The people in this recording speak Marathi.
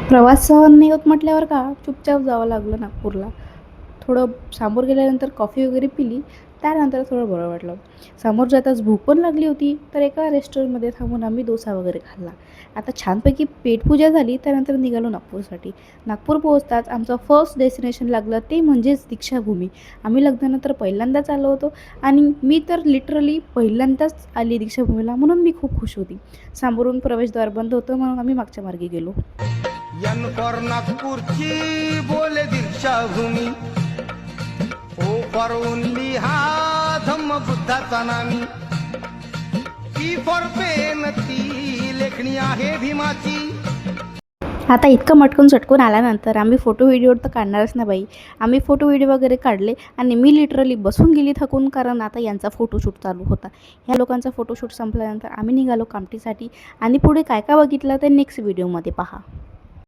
प्रवास सहन नाही होत म्हटल्यावर का चुपचाप जावं लागलं नागपूरला. थोडं समोर गेल्यानंतर कॉफी वगैरे पिली. त्यानंतर थोडं बरं वाटलं. समोर जाताच भूक पण लागली होती, तर एका रेस्टॉरंटमध्ये थांबून आम्ही डोसा वगैरे खाल्ला. आता छानपैकी पेटपूजा झाली, त्यानंतर निघालो नागपूरसाठी. नागपूर पोहोचताच आमचं फर्स्ट डेस्टिनेशन लागलं ते म्हणजेच दीक्षाभूमी. आम्ही लग्नानंतर पहिल्यांदाच आलो होतो आणि मी तर लिटरली पहिल्यांदाच आली दीक्षाभूमीला, म्हणून मी खूप खुश होती. समोरून प्रवेशद्वार बंद होतं म्हणून आम्ही मागच्या मार्गी गेलो. नागपूरची बोले दीक्षाभूमी ओ फॉर ओनली हा धम्म बुद्धाचा नामी ती फॉर पेन ती लेखणी आहे भीमाची. आता इतकं मटकून चटकून आल्यानंतर आम्ही फोटो व्हिडिओ तर काढणारच ना बाई. आम्ही फोटो व्हिडिओ वगैरे काढले आणि मी लिटरली बसून गेली थकून, कारण आता यांचा फोटोशूट चालू होता. ह्या लोकांचा फोटोशूट संपल्यानंतर आम्ही निघालो कामटीसाठी आणि पुढे काय काय बघितलं ते नेक्स्ट व्हिडिओमध्ये पहा.